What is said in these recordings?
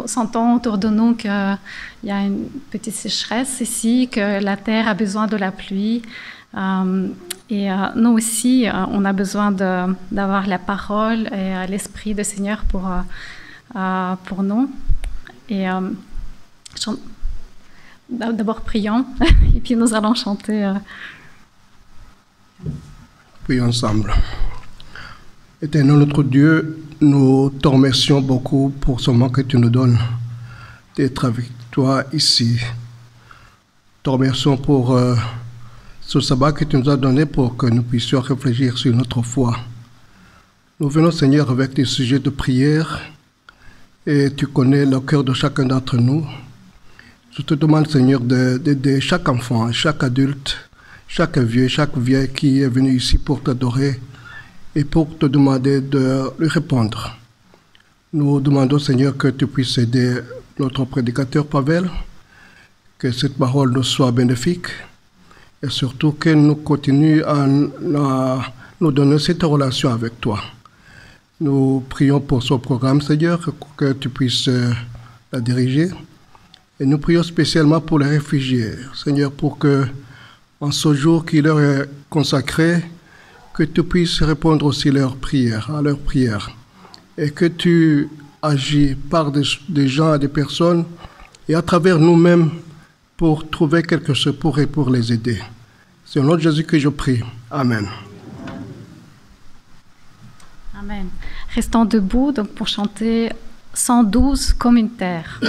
Sentons autour de nous qu'il y a une petite sécheresse ici, que la terre a besoin de la pluie. Et nous aussi, on a besoin d'avoir la parole et l'Esprit du Seigneur pour nous. Et d'abord, prions, et puis nous allons chanter. Prions ensemble. Éternel notre Dieu, nous te remercions beaucoup pour ce moment que tu nous donnes d'être avec toi ici. Te remercions pour ce sabbat que tu nous as donné pour que nous puissions réfléchir sur notre foi. Nous venons, Seigneur, avec des sujets de prière et tu connais le cœur de chacun d'entre nous. Je te demande, Seigneur, d'aider chaque enfant, chaque adulte, chaque vieille qui est venu ici pour t'adorer et pour te demander de lui répondre. Nous demandons, Seigneur, que tu puisses aider notre prédicateur Pavel, que cette parole nous soit bénéfique et surtout qu'elle nous continue à nous donner cette relation avec toi. Nous prions pour ce programme, Seigneur, que tu puisses la diriger. Et nous prions spécialement pour les réfugiés, Seigneur, pour que, en ce jour qui leur est consacré, que tu puisses répondre aussi à leurs prières, et que tu agis par des gens, des personnes, et à travers nous-mêmes, pour trouver quelque chose pour les aider. C'est au nom de Jésus que je prie. Amen. Amen. Restons debout donc, pour chanter 112 comme une terre.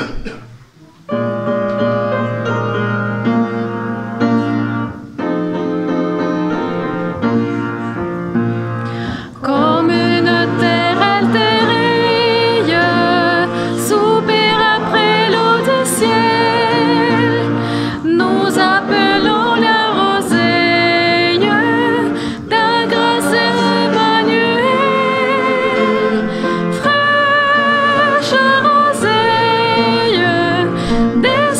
Des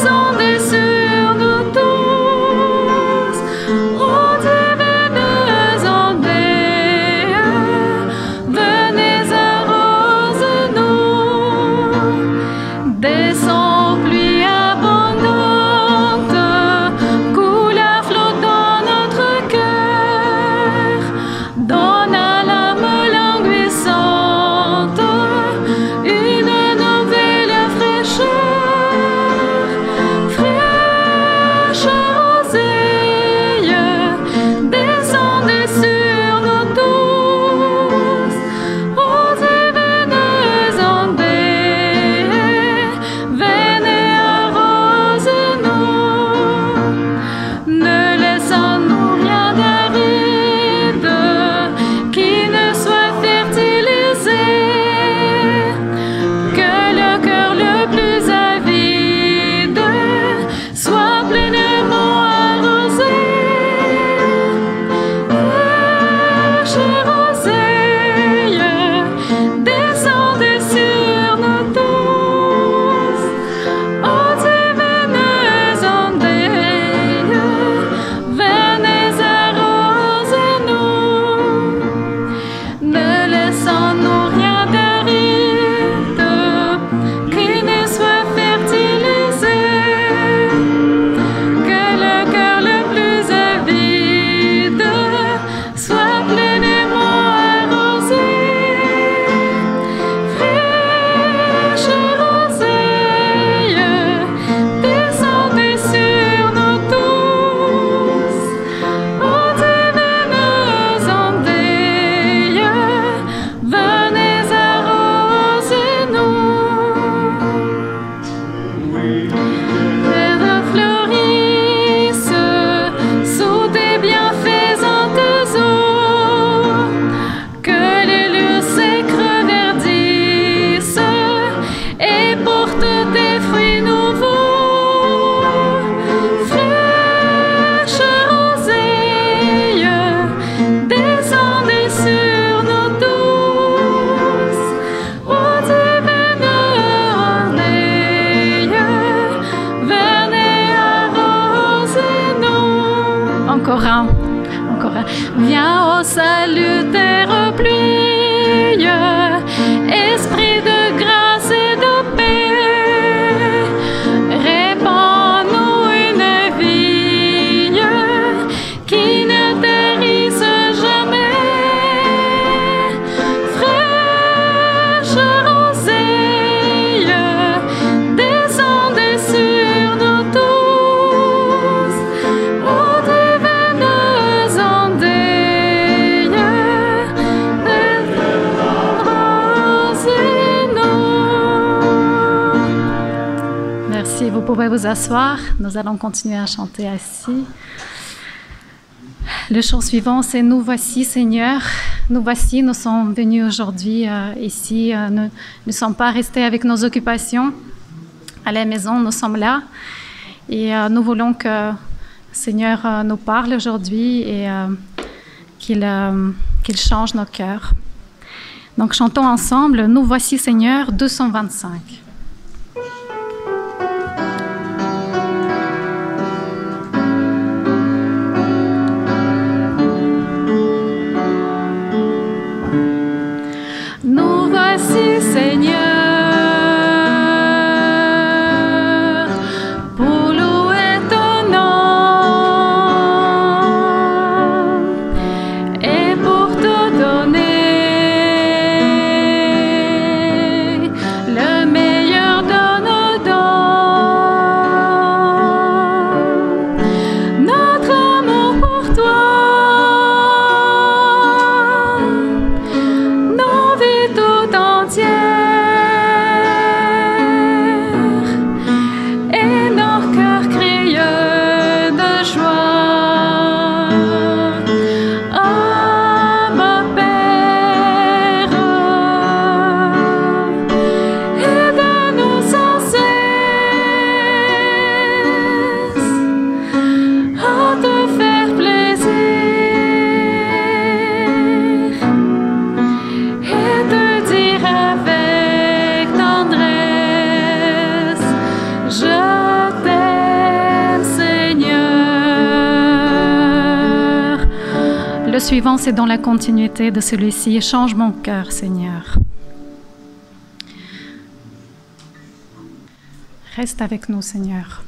pouvez vous asseoir. Nous allons continuer à chanter assis. Le chant suivant, c'est « Nous voici, Seigneur ». Nous voici, nous sommes venus aujourd'hui ici. Nous ne sommes pas restés avec nos occupations à la maison. Nous sommes là. Et nous voulons que le Seigneur nous parle aujourd'hui et qu'il change nos cœurs. Donc, chantons ensemble « Nous voici, Seigneur » 225. Nous voici, Seigneur, pour louer ton nom et pour te donner le meilleur de nos dons, notre amour pour toi. Le suivant, c'est dans la continuité de celui-ci. Change mon cœur, Seigneur. Reste avec nous, Seigneur.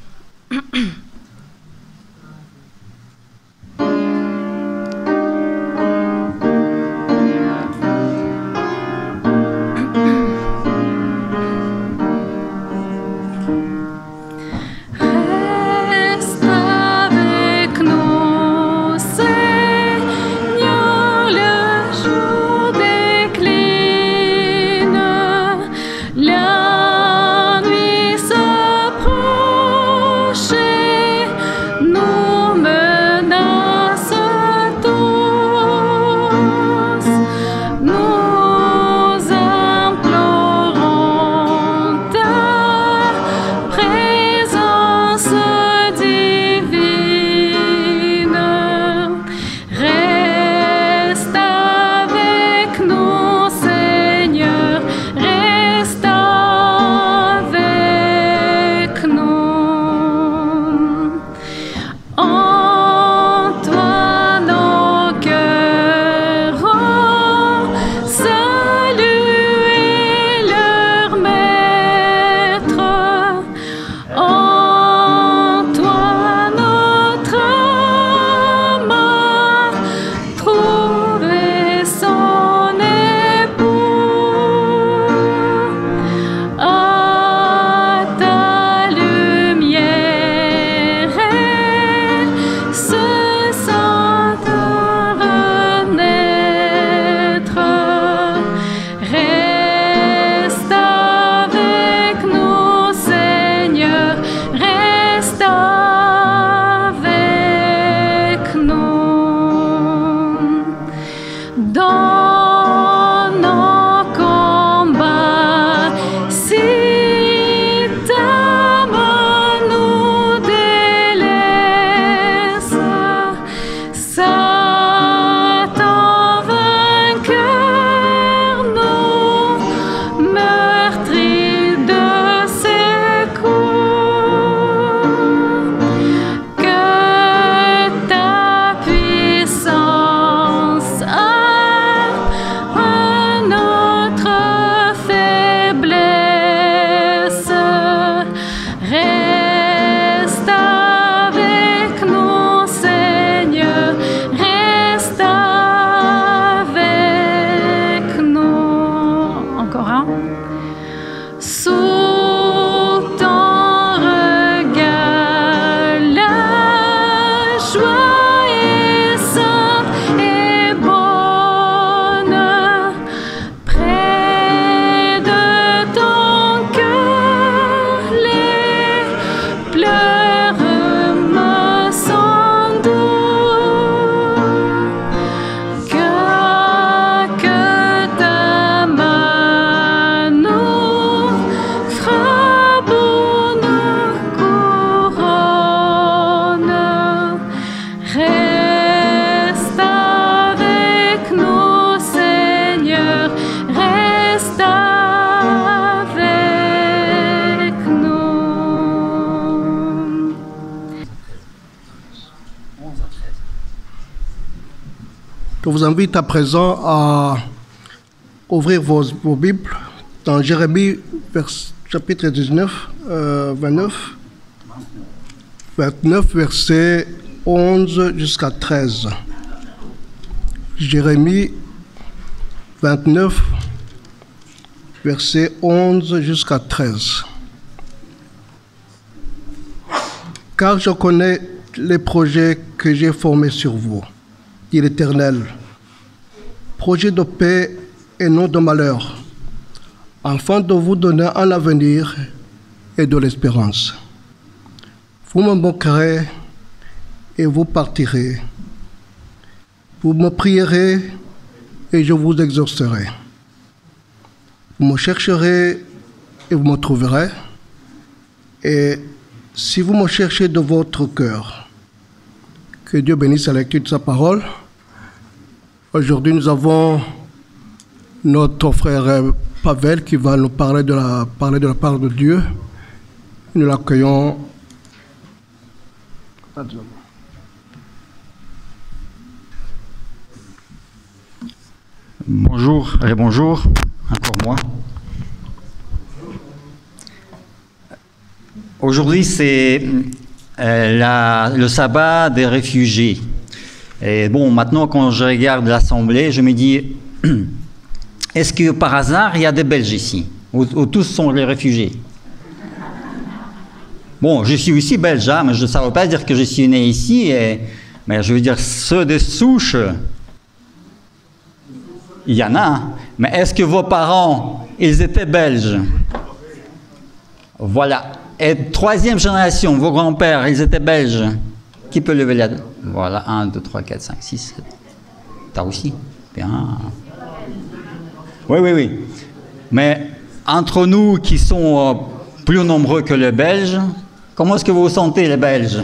Je vous invite à présent à ouvrir vos Bibles dans Jérémie chapitre 29, versets 11 jusqu'à 13. Jérémie 29, versets 11 jusqu'à 13. Car je connais les projets que j'ai formés sur vous, dit l'Éternel, projets de paix et non de malheur, afin de vous donner un avenir et de l'espérance. Vous me moquerez et vous partirez. Vous me prierez et je vous exaucerai. Vous me chercherez et vous me trouverez. Et si vous me cherchez de votre cœur, que Dieu bénisse la lecture de sa parole. Aujourd'hui, nous avons notre frère Pavel qui va nous parler de la part de Dieu. Nous l'accueillons. Bonjour et bonjour, encore moi. Aujourd'hui, c'est le sabbat des réfugiés. Et bon, maintenant, quand je regarde l'Assemblée, je me dis, est-ce que par hasard, il y a des Belges ici, où tous sont les réfugiés? Bon, je suis aussi belge, hein, mais ça ne veut pas dire que je suis né ici, mais je veux dire, ceux de souche, il y en a, hein. Mais est-ce que vos parents, ils étaient belges? Voilà. Et troisième génération, vos grands-pères, ils étaient belges. Qui peut lever la main? Voilà, 1, 2, 3, 4, 5, 6, 7. T'as aussi? Bien. Oui. Mais entre nous qui sont plus nombreux que les Belges, comment est-ce que vous vous sentez, les Belges?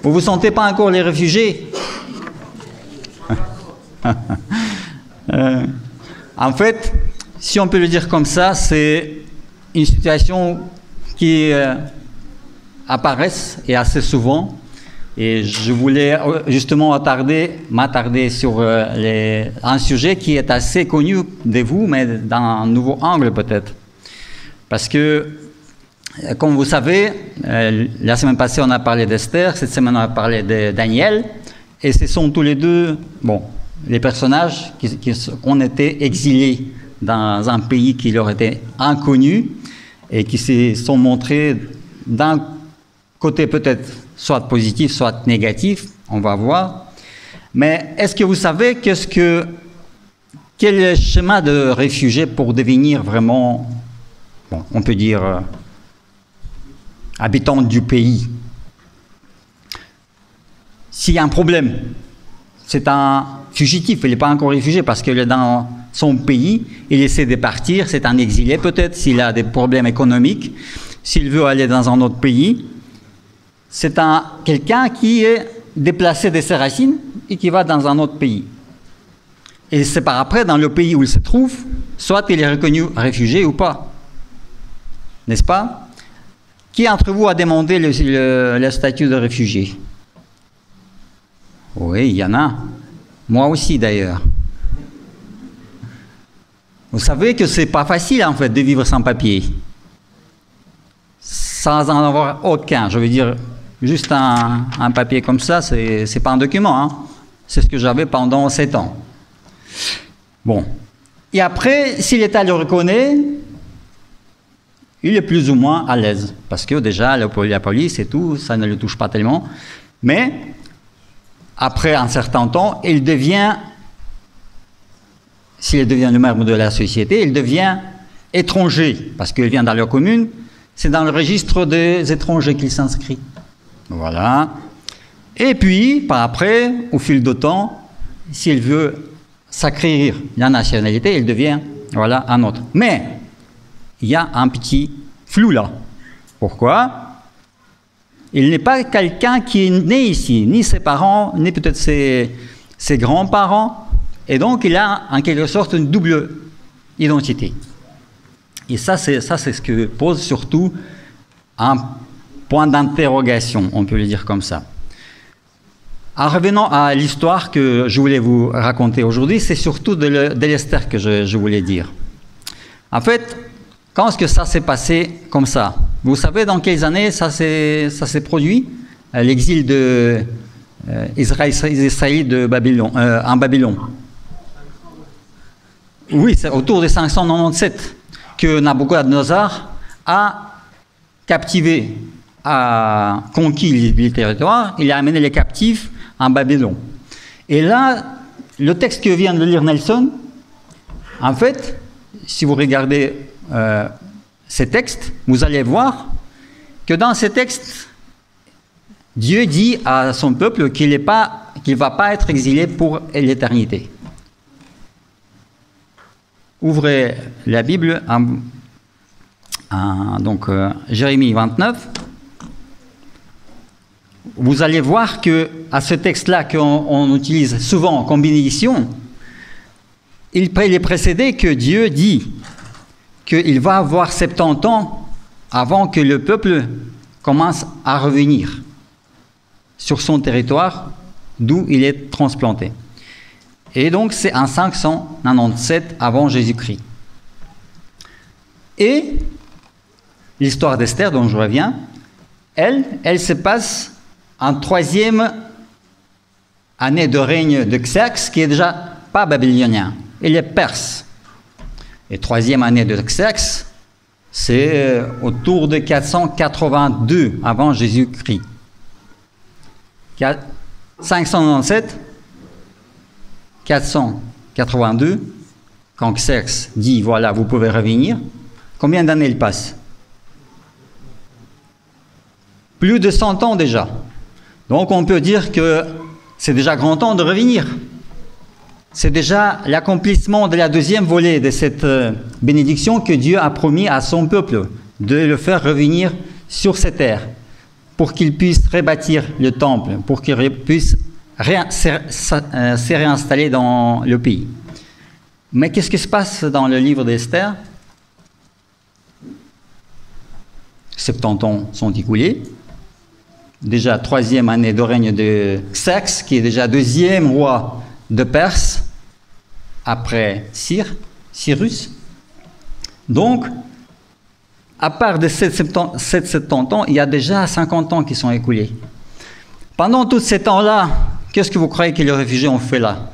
Vous ne vous sentez pas encore les réfugiés? En fait, si on peut le dire comme ça, c'est une situation qui apparaît et assez souvent. Et je voulais justement m'attarder sur un sujet qui est assez connu de vous, mais dans un nouveau angle peut-être. Parce que, comme vous savez, la semaine passée on a parlé d'Esther, cette semaine on a parlé de Daniel, et ce sont tous les deux, les personnages qui ont été exilés dans un pays qui leur était inconnu et qui se sont montrés d'un côté peut-être soit positif, soit négatif, on va voir. Mais est-ce que vous savez quel est le schéma de réfugié pour devenir vraiment, on peut dire, habitant du pays? S'il y a un problème, c'est un fugitif, il n'est pas encore réfugié parce qu'il est dans son pays, il essaie de partir, c'est un exilé peut-être, s'il a des problèmes économiques, s'il veut aller dans un autre pays, c'est quelqu'un qui est déplacé de ses racines et qui va dans un autre pays. Et c'est par après, dans le pays où il se trouve, soit il est reconnu réfugié ou pas. N'est-ce pas? Qui d'entre vous a demandé le statut de réfugié? Oui, il y en a. Moi aussi, d'ailleurs. Vous savez que c'est pas facile, en fait, de vivre sans papier. Sans en avoir aucun. Je veux dire, juste un papier comme ça, c'est pas un document. Hein. C'est ce que j'avais pendant 7 ans. Bon. Et après, si l'État le reconnaît, il est plus ou moins à l'aise. Parce que déjà, la police et tout, ça ne le touche pas tellement. Mais après un certain temps, s'il devient le membre de la société, il devient étranger, parce qu'il vient dans leur commune, c'est dans le registre des étrangers qu'il s'inscrit. Voilà. Et puis, par après, au fil du temps, s'il veut s'acquérir la nationalité, il devient, un autre. Mais, il y a un petit flou là. Pourquoi ? Il n'est pas quelqu'un qui est né ici, ni ses parents, ni peut-être ses grands-parents. Et donc, il a en quelque sorte une double identité. Et ça, c'est ce que pose surtout un point d'interrogation, on peut le dire comme ça. En revenant à l'histoire que je voulais vous raconter aujourd'hui, c'est surtout de l'Esther que je voulais dire. En fait, quand est-ce que ça s'est passé comme ça? Vous savez dans quelles années ça s'est produit? L'exil des Israélites en Babylone. Oui, c'est autour de 597 que Nabucodonosor a captivé, a conquis les territoires, il a amené les captifs en Babylone. Et là, le texte que vient de lire Nelson, en fait, si vous regardez ces textes, vous allez voir que dans ces textes, Dieu dit à son peuple qu'il ne va pas être exilé pour l'éternité. Ouvrez la Bible donc Jérémie 29. Vous allez voir que à ce texte-là qu'on utilise souvent comme bénédiction, il est précédé que Dieu dit qu'il va avoir 70 ans avant que le peuple commence à revenir sur son territoire d'où il est transplanté. Et donc c'est en 597 avant Jésus-Christ. Et l'histoire d'Esther dont je reviens, elle se passe en 3e année de règne de Xerxes, qui est déjà pas babylonien, il est perse. Et 3e année de Xerxes, c'est autour de 482 avant Jésus-Christ. 597, 482, quand Xerxes dit, voilà, vous pouvez revenir, combien d'années il passe? Plus de 100 ans déjà. Donc on peut dire que c'est déjà grand temps de revenir. C'est déjà l'accomplissement de la 2e volée de cette bénédiction que Dieu a promis à son peuple, de le faire revenir sur cette terre, pour qu'il puisse rebâtir le temple, pour qu'il puisse se réinstaller dans le pays. Mais qu'est-ce qui se passe dans le livre d'Esther? 70 ans sont écoulés. Déjà 3e année de règne de Xerxes, qui est déjà 2e roi de Perse, après Cyrus. Donc, à part de 70 ans, il y a déjà 50 ans qui sont écoulés. Pendant tous ces temps-là, qu'est-ce que vous croyez que les réfugiés ont fait là?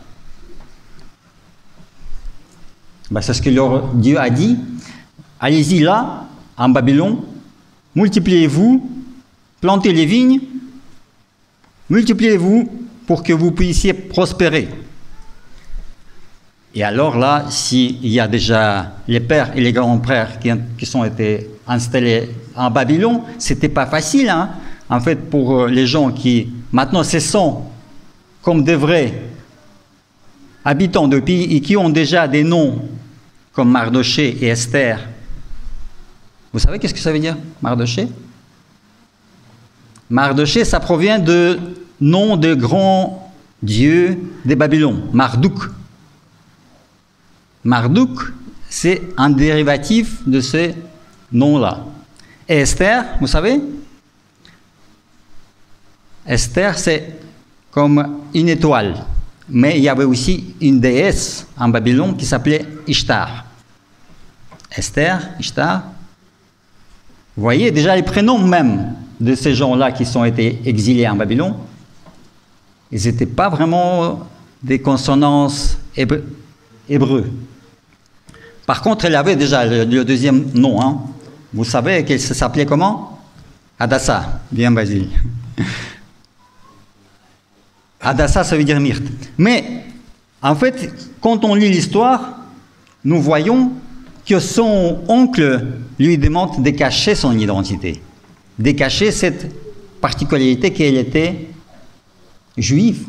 C'est ce que Dieu a dit. Allez-y là, en Babylone, multipliez-vous, plantez les vignes, multipliez-vous pour que vous puissiez prospérer. Et alors là, s'il y a déjà les pères et les grands-pères qui sont été installés en Babylone, c'était pas facile, hein, en fait, pour les gens qui maintenant se sont comme des vrais habitants de pays et qui ont déjà des noms comme Mardoché et Esther. Vous savez qu'est-ce que ça veut dire, Mardoché? Mardoché, ça provient de nom de grand dieu des Babylone, Marduk. Marduk, c'est un dérivatif de ce nom-là. Et Esther, vous savez? Esther, c'est comme une étoile. Mais il y avait aussi une déesse en Babylone qui s'appelait Ishtar. Esther, Ishtar. Vous voyez déjà les prénoms même de ces gens-là qui ont été exilés en Babylone. Ils n'étaient pas vraiment des consonances hébreux. Par contre, elle avait déjà le 2e nom. Hein. Vous savez qu'elle s'appelait comment? Hadassah. Bien, Basile. Hadassah, ça veut dire myrte. Mais, en fait, quand on lit l'histoire, nous voyons que son oncle lui demande de cacher son identité, de cacher cette particularité qu'elle était juive.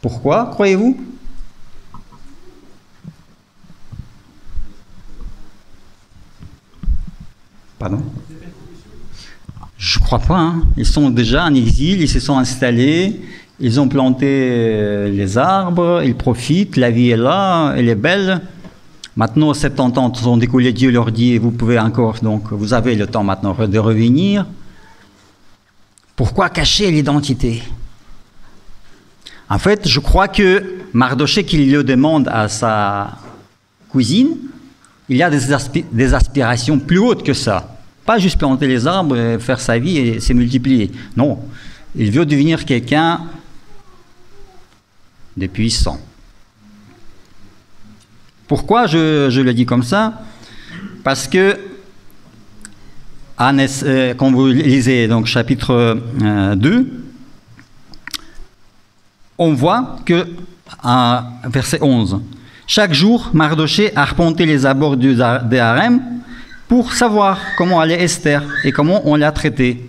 Pourquoi, croyez-vous? Pardon? Je ne crois pas. Hein. Ils sont déjà en exil, ils se sont installés, ils ont planté les arbres, ils profitent, la vie est là, elle est belle. Maintenant, 70 ans sont découlés, Dieu leur dit, vous pouvez encore, donc vous avez le temps maintenant de revenir. Pourquoi cacher l'identité? En fait, je crois que Mardochée, qui le demande à sa cousine, il y a des aspirations plus hautes que ça. Pas juste planter les arbres, faire sa vie et se multiplier. Non, il veut devenir quelqu'un de puissant. Pourquoi je le dis comme ça? Parce que, quand vous lisez donc, chapitre 2, on voit que, verset 11, « Chaque jour, Mardochée arpentait les abords des harems pour savoir comment allait Esther et comment on l'a traitée. »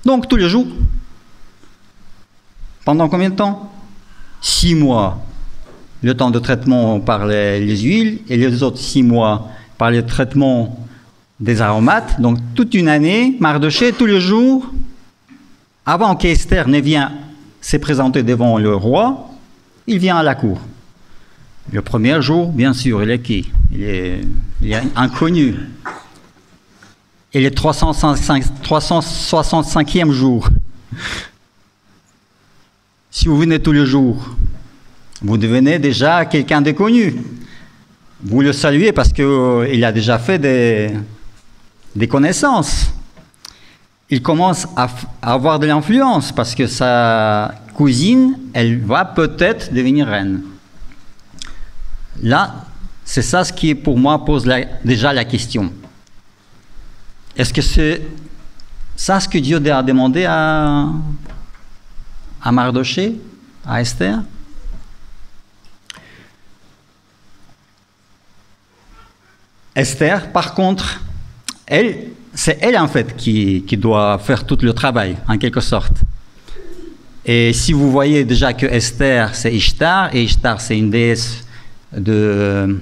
Donc, tous les jours. Pendant combien de temps? 6 mois. Le temps de traitement par les huiles et les autres 6 mois par le traitement des aromates. Donc, toute une année, Mardochée, tous les jours, avant qu'Esther ne vienne se présenter devant le roi, il vient à la cour. Le premier jour, bien sûr, il est qui? Il est inconnu. Et le 365e jour, si vous venez tous les jours, vous devenez déjà quelqu'un de connu. Vous le saluez parce qu'il a déjà fait des connaissances. Il commence à avoir de l'influence parce que sa cousine, elle va peut-être devenir reine. Là, c'est ça ce qui, pour moi, pose déjà la question. Est-ce que c'est ça ce que Dieu a demandé à Mardochée, à Esther? Esther, par contre, c'est elle en fait qui doit faire tout le travail, en quelque sorte. Et si vous voyez déjà que Esther, c'est Ishtar, et Ishtar, c'est une déesse de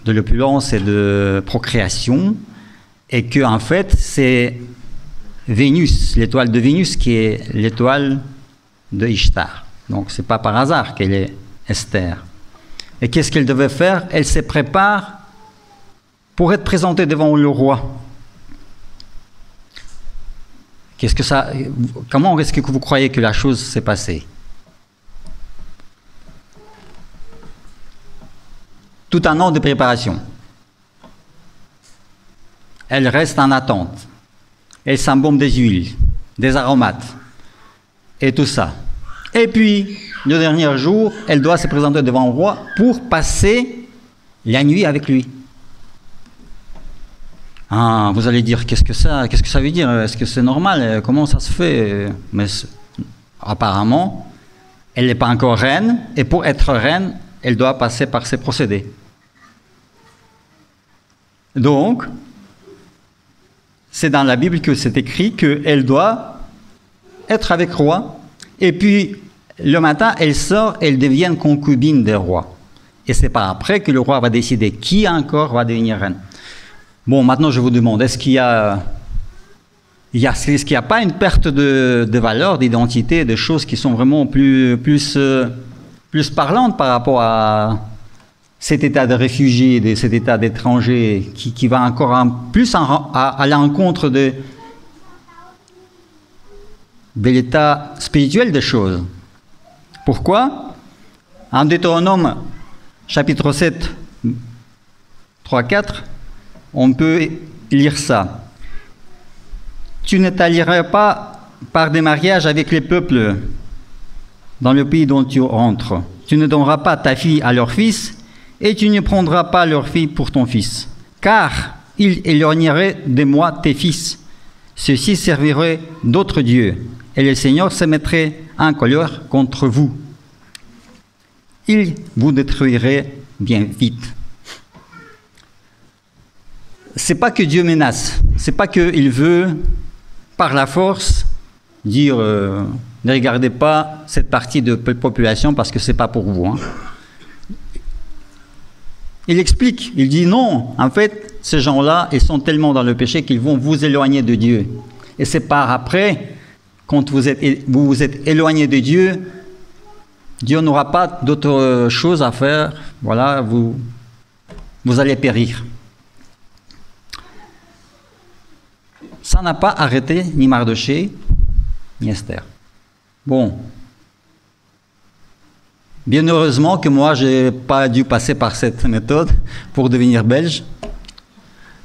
l'opulence et de procréation, et que en fait, c'est Vénus, l'étoile de Vénus, qui est l'étoile de Ishtar. Donc, c'est pas par hasard qu'elle est Esther. Et qu'est-ce qu'elle devait faire? Elle se prépare pour être présentée devant le roi. Comment est-ce que vous croyez que la chose s'est passée? Tout un an de préparation. Elle reste en attente. Elle s'embaume des huiles, des aromates, et tout ça. Et puis, le dernier jour, elle doit se présenter devant le roi pour passer la nuit avec lui. Ah, vous allez dire, qu'est-ce que ça veut dire? Est-ce que c'est normal? Comment ça se fait? Mais apparemment, elle n'est pas encore reine, et pour être reine, elle doit passer par ces procédés. Donc, c'est dans la Bible que c'est écrit qu'elle doit être avec le roi, et puis le matin, elle sort, elle devient concubine des rois. Et c'est pas après que le roi va décider qui encore va devenir reine. Bon, maintenant je vous demande, est-ce qu'il y a pas une perte de valeur, d'identité, de choses qui sont vraiment plus parlantes par rapport à cet état de réfugié, cet état d'étranger, qui va encore plus à l'encontre de l'état spirituel des choses? Pourquoi? En Deutéronome, chapitre 7, 3-4, on peut lire ça. « Tu ne t'allieras pas par des mariages avec les peuples dans le pays dont tu rentres. Tu ne donneras pas ta fille à leur fils, et tu ne prendras pas leur fille pour ton fils. Car ils éloigneraient de moi tes fils. Ceux-ci serviraient d'autres dieux, et le Seigneur se mettrait en colère contre vous. Il vous détruirait bien vite. » C'est pas que Dieu menace, c'est pas qu'il veut, par la force, dire ne regardez pas cette partie de population parce que c'est pas pour vous. Hein. Il explique, il dit non, en fait, ces gens-là, ils sont tellement dans le péché qu'ils vont vous éloigner de Dieu. Et c'est par après, quand vous êtes éloigné de Dieu, Dieu n'aura pas d'autre chose à faire. Voilà, vous allez périr. Ça n'a pas arrêté ni Mardochée, ni Esther. Bon, Bien heureusement que moi, je n'ai pas dû passer par cette méthode pour devenir belge,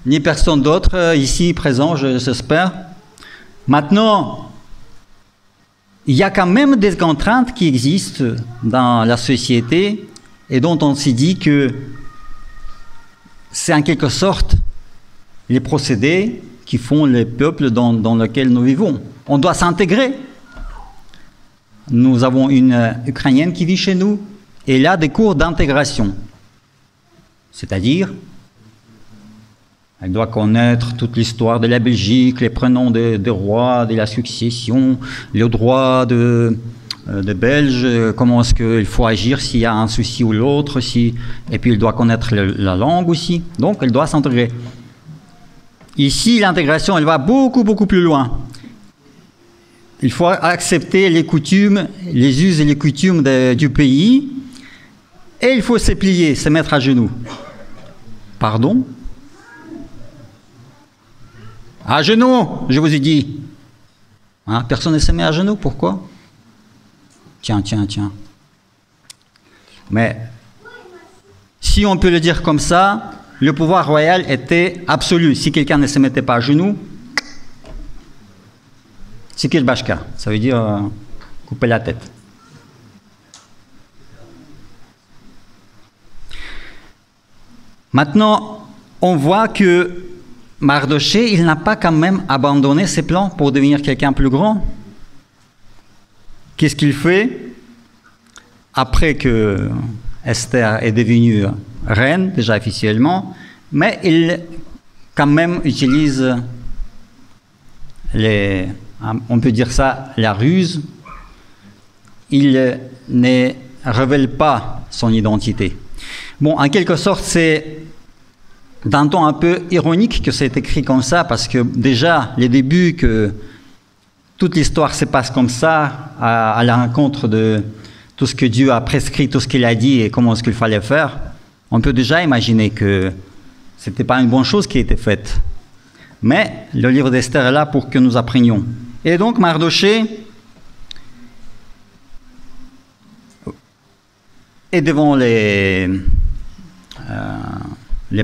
ni personne d'autre ici présent, j'espère. Maintenant, il y a quand même des contraintes qui existent dans la société et dont on s'est dit que c'est en quelque sorte les procédés qui font le peuple dans lequel nous vivons. On doit s'intégrer. Nous avons une Ukrainienne qui vit chez nous et elle a des cours d'intégration. C'est-à-dire, elle doit connaître toute l'histoire de la Belgique, les prénoms des rois, de la succession, le droit de Belge, comment est-ce qu'il faut agir s'il y a un souci ou l'autre, et puis elle doit connaître la langue aussi. Donc, elle doit s'intégrer. Ici, l'intégration, elle va beaucoup, beaucoup plus loin. Il faut accepter les coutumes, les us et les coutumes du pays, et il faut se plier, se mettre à genoux. Pardon? À genoux, je vous ai dit. Hein, personne ne se met à genoux, pourquoi? Tiens. Mais si on peut le dire comme ça, le pouvoir royal était absolu. Si quelqu'un ne se mettait pas à genoux, c'est qu'il bashka, ça veut dire couper la tête. Maintenant, on voit que Mardochée, il n'a pas quand même abandonné ses plans pour devenir quelqu'un plus grand. Qu'est-ce qu'il fait? Après que Esther est devenue reine, déjà officiellement, mais il quand même utilise on peut dire ça, la ruse. Il ne révèle pas son identité. Bon, en quelque sorte, c'est d'un ton un peu ironique que c'est écrit comme ça, parce que déjà, les débuts, que toute l'histoire se passe comme ça, à la rencontre de tout ce que Dieu a prescrit, tout ce qu'il a dit et comment est-ce qu'il fallait faire, on peut déjà imaginer que ce n'était pas une bonne chose qui a été faite. Mais le livre d'Esther est là pour que nous apprenions. Et donc, Mardochée est devant les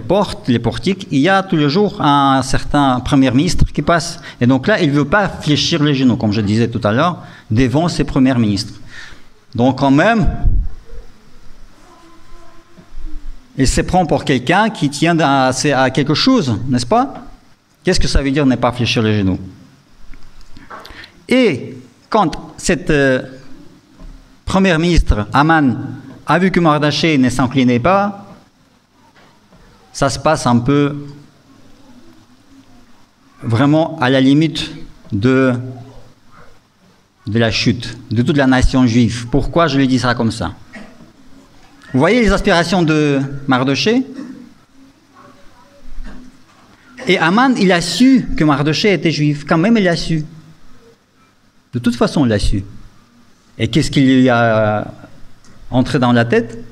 portes, les portiques. Il y a tous les jours un certain premier ministre qui passe. Et donc là, il ne veut pas fléchir les genoux, comme je disais tout à l'heure, devant ses premiers ministres. Donc quand même, il se prend pour quelqu'un qui tient à quelque chose, n'est-ce pas? Qu'est-ce que ça veut dire ne pas fléchir les genoux? Et quand cette première ministre, Aman, a vu que Mardochée ne s'inclinait pas, ça se passe un peu vraiment à la limite de la chute de toute la nation juive. Pourquoi je lui dis ça comme ça? Vous voyez les aspirations de Mardochée? Et Aman, il a su que Mardochée était juif. Quand même, il l'a su. De toute façon, il l'a su. Et qu'est-ce qui lui a entré dans la tête?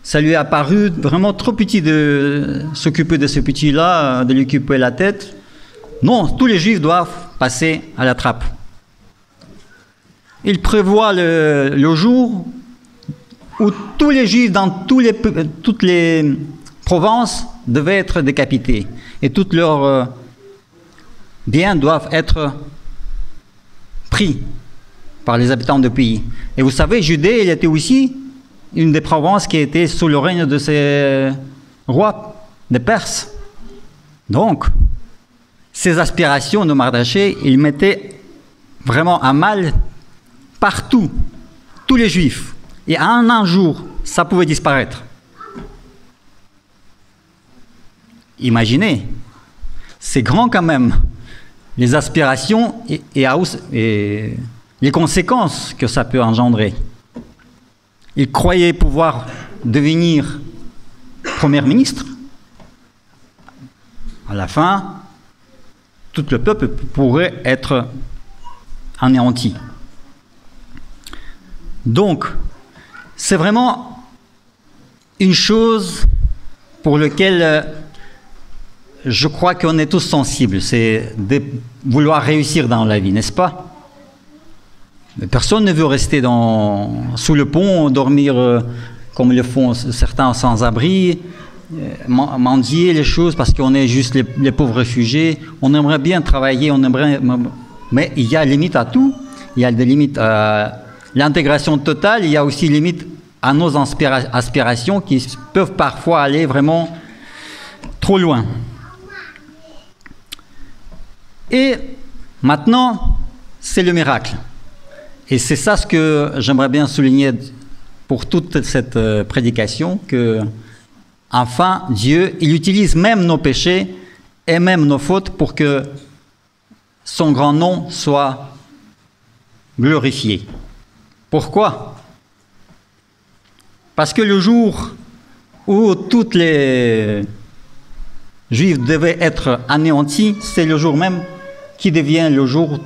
Ça lui a paru vraiment trop petit de s'occuper de ce petit-là, de lui occuper la tête. Non, tous les juifs doivent passer à la trappe. Il prévoit le jour où tous les juifs dans toutes les provinces devaient être décapités. Et tous leurs biens doivent être pris par les habitants du pays. Et vous savez, Judée, il était aussi une des provinces qui était sous le règne de ces rois, des Perses. Donc, ces aspirations de Mardochée, il mettait vraiment à mal partout, tous les Juifs. Et en un jour, ça pouvait disparaître. Imaginez, c'est grand quand même, les aspirations et les conséquences que ça peut engendrer. Il croyait pouvoir devenir Premier ministre. À la fin, tout le peuple pourrait être anéanti. Donc, c'est vraiment une chose pour laquelle je crois qu'on est tous sensibles, c'est de vouloir réussir dans la vie, n'est-ce pas? Personne ne veut rester sous le pont, dormir comme le font certains sans-abri, mendier les choses parce qu'on est juste les pauvres réfugiés. On aimerait bien travailler, mais il y a limite à tout. Il y a des limites à l'intégration totale, il y a aussi limite à nos aspirations qui peuvent parfois aller vraiment trop loin. Et maintenant, c'est le miracle. Et c'est ça ce que j'aimerais bien souligner pour toute cette prédication, que enfin Dieu, il utilise même nos péchés et même nos fautes pour que son grand nom soit glorifié. Pourquoi? Parce que le jour où toutes les Juifs devaient être anéantis, c'est le jour même qui devient le jour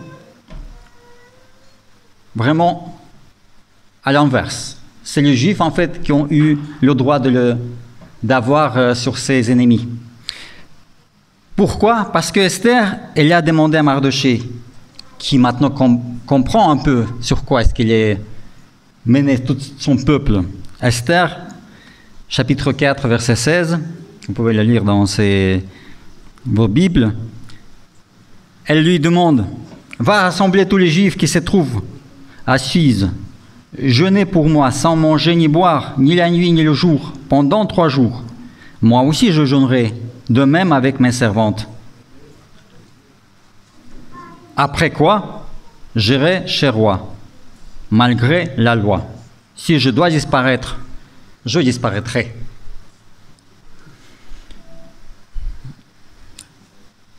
vraiment à l'inverse. C'est les Juifs en fait qui ont eu le droit d'avoir sur ses ennemis. Pourquoi? Parce que Esther, elle a demandé à Mardochée, qui maintenant comprend un peu sur quoi est-ce qu'il est mené tout son peuple. Esther, chapitre 4, verset 16, vous pouvez le lire dans vos Bibles. Elle lui demande, « Va rassembler tous les Juifs qui se trouvent à Suse, jeûnez pour moi sans manger ni boire, ni la nuit ni le jour, pendant 3 jours. Moi aussi je jeûnerai, de même avec mes servantes. Après quoi, j'irai chez roi, malgré la loi. Si je dois disparaître, je disparaîtrai. »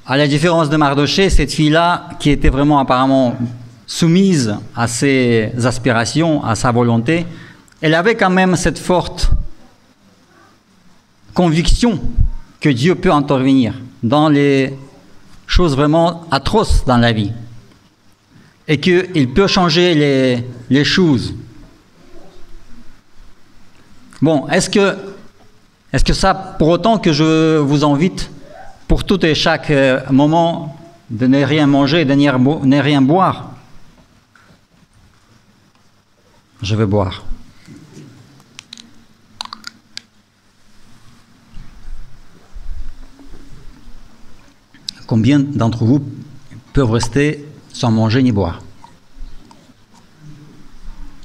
À la différence de Mardochée, cette fille-là, qui était vraiment apparemment soumise à ses aspirations, à sa volonté, elle avait quand même cette forte conviction que Dieu peut intervenir dans les choses vraiment atroces dans la vie et qu'il peut changer les choses. Bon, est-ce que ça, pour autant que je vous invite pour tout et chaque moment de ne rien manger, de ne rien boire? Je vais boire. Combien d'entre vous peuvent rester sans manger ni boire?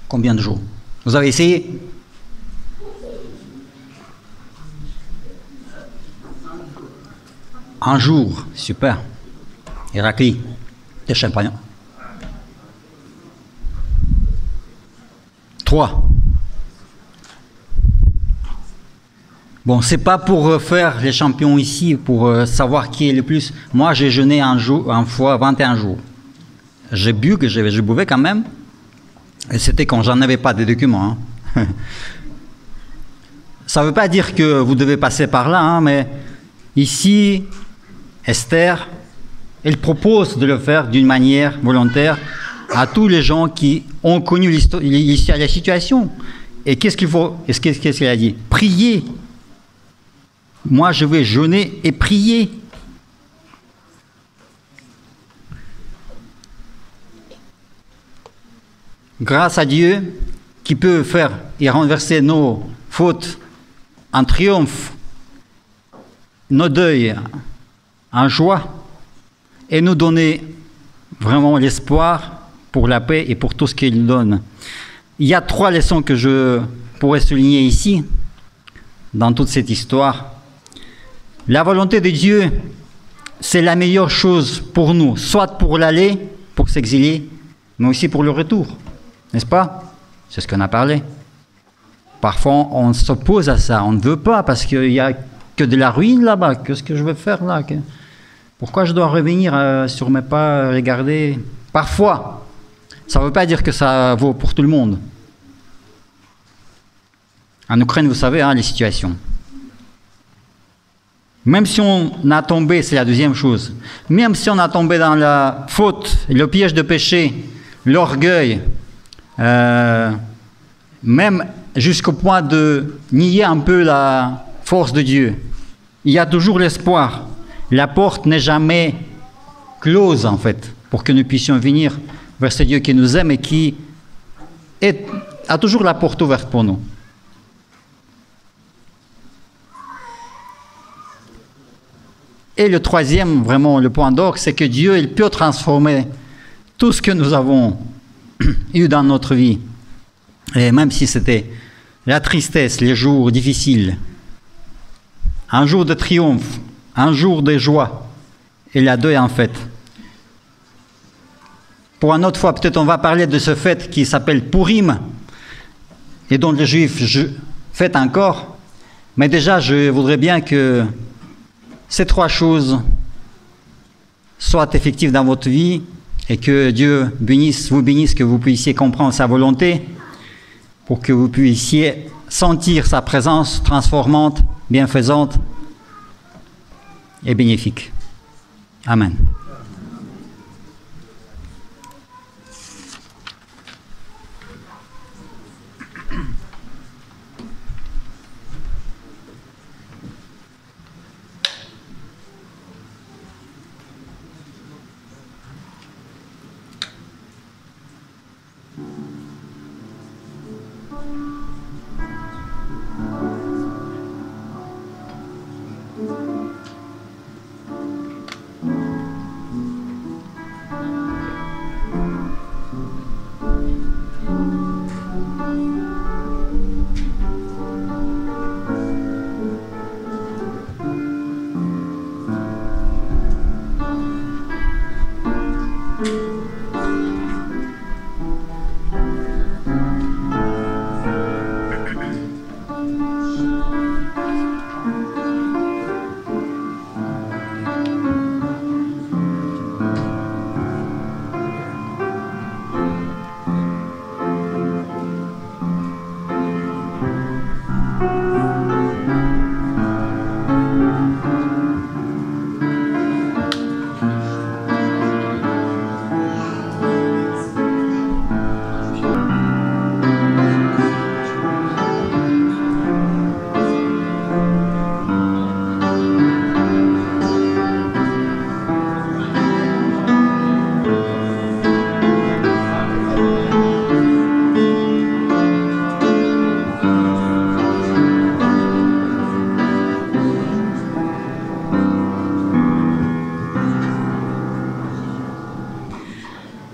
Combien de jours? Vous avez essayé? Un jour, super. Héraclite, des champignons. 3. Bon, c'est pas pour faire les champions ici, pour savoir qui est le plus. Moi, j'ai jeûné un fois 21 jours. J'ai bu, je buvais quand même. Et c'était quand j'en avais pas de documents. Hein. Ça ne veut pas dire que vous devez passer par là, hein, mais ici, Esther, elle propose de le faire d'une manière volontaire à tous les gens qui ont connu la situation. Et qu'est-ce qu'il faut? Qu'est-ce qu'elle a dit? Prier. Moi, je vais jeûner et prier. Grâce à Dieu, qui peut faire et renverser nos fautes en triomphe, nos deuils en joie, et nous donner vraiment l'espoir pour la paix et pour tout ce qu'il donne. Il y a 3 leçons que je pourrais souligner ici, dans toute cette histoire. La volonté de Dieu, c'est la meilleure chose pour nous, soit pour l'aller, pour s'exiler, mais aussi pour le retour. N'est-ce pas? C'est ce qu'on a parlé. Parfois, on s'oppose à ça, on ne veut pas, parce qu'il n'y a que de la ruine là-bas. Qu'est-ce que je vais faire là? Pourquoi je dois revenir sur mes pas, regarder? Parfois, ça ne veut pas dire que ça vaut pour tout le monde. En Ukraine, vous savez, hein, les situations. Même si on a tombé, c'est la deuxième chose, même si on a tombé dans la faute, le piège de péché, l'orgueil, même jusqu'au point de nier un peu la force de Dieu, il y a toujours l'espoir. La porte n'est jamais close, en fait, pour que nous puissions venir vers ce Dieu qui nous aime et qui a toujours la porte ouverte pour nous. Et le troisième, vraiment le point d'orgue, c'est que Dieu, il peut transformer tout ce que nous avons eu dans notre vie. Et même si c'était la tristesse, les jours difficiles, un jour de triomphe, un jour de joie, et la deuil en fait. Pour une autre fois, peut-être on va parler de ce fête qui s'appelle Purim, et dont les Juifs fêtent encore. Mais déjà, je voudrais bien que ces trois choses soient effectives dans votre vie et que Dieu vous bénisse, que vous puissiez comprendre sa volonté pour que vous puissiez sentir sa présence transformante, bienfaisante et bénéfique. Amen.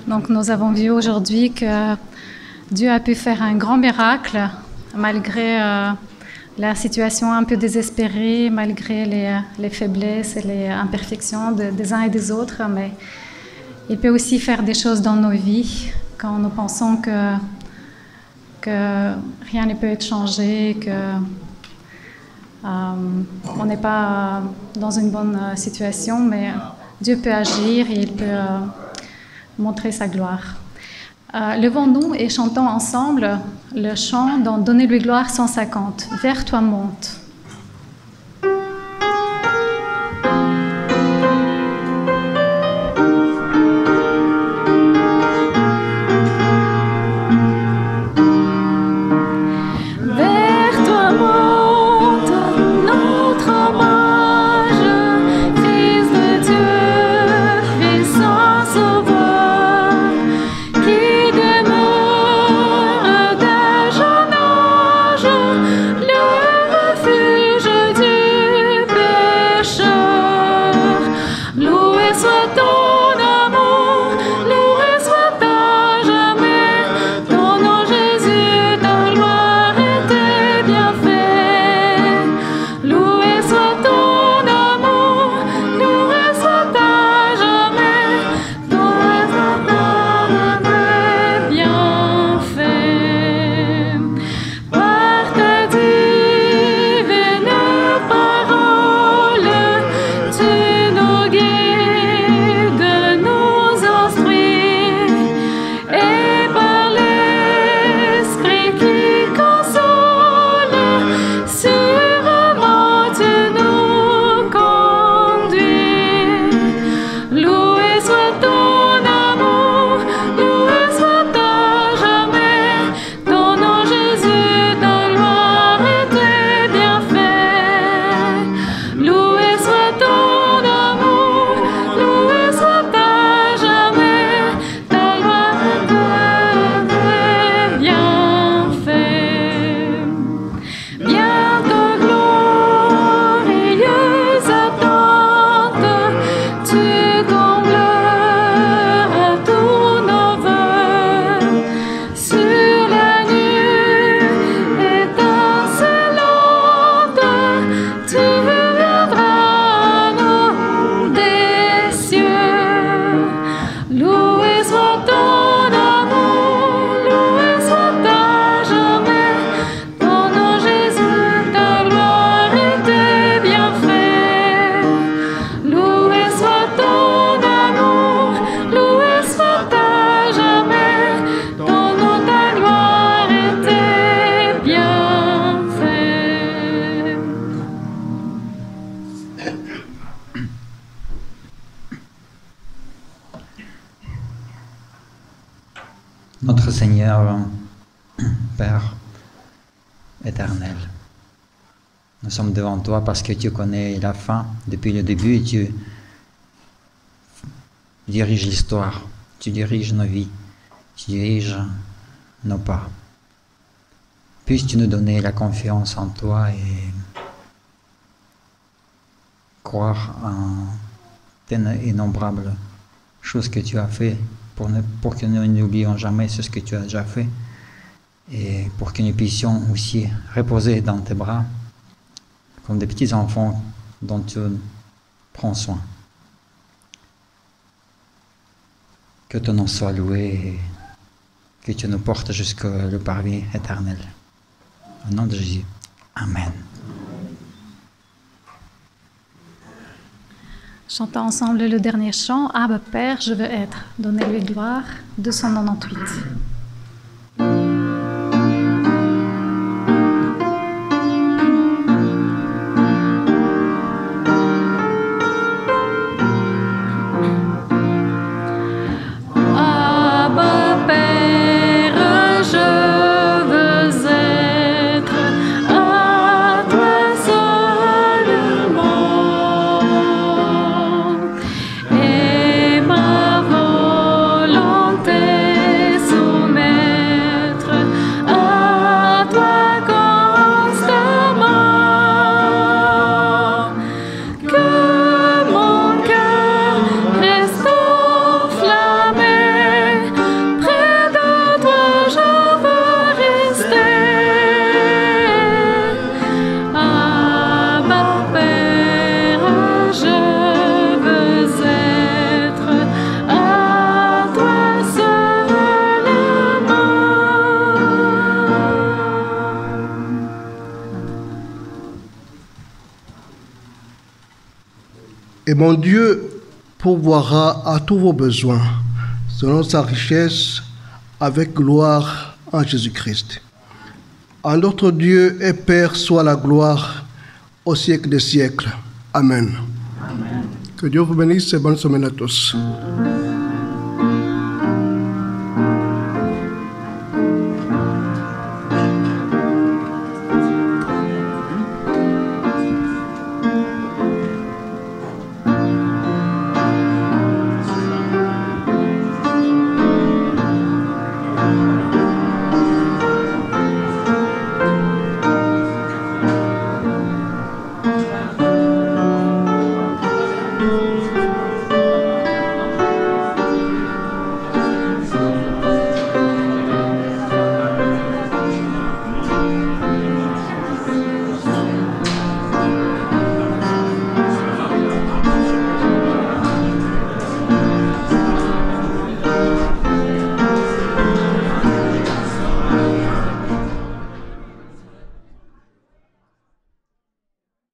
Donc nous avons vu aujourd'hui que Dieu a pu faire un grand miracle malgré la situation un peu désespérée, malgré les faiblesses et les imperfections des uns et des autres. Mais il peut aussi faire des choses dans nos vies quand nous pensons que rien ne peut être changé, on n'est pas dans une bonne situation, mais Dieu peut agir et il peut montrer sa gloire. Levons-nous et chantons ensemble le chant dans Donnez-lui gloire 150. Vers toi monte. Feu Notre Seigneur, Père éternel, nous sommes devant toi parce que tu connais la fin depuis le début et tu diriges l'histoire, tu diriges nos vies, tu diriges nos pas. Puisses-tu nous donner la confiance en toi et croire en tes innombrables choses que tu as fait pour que nous n'oublions jamais ce que tu as déjà fait et pour que nous puissions aussi reposer dans tes bras comme des petits enfants dont tu prends soin. Que ton nom soit loué et que tu nous portes jusqu'au paradis éternel. Au nom de Jésus. Amen. Chantons ensemble le dernier chant. Abba Père, je veux être. Donnez-lui gloire. 298. Et mon Dieu pourvoira à tous vos besoins, selon sa richesse, avec gloire en Jésus-Christ. À notre Dieu et Père soit la gloire au siècle des siècles. Amen. Amen. Que Dieu vous bénisse et bonne semaine à tous.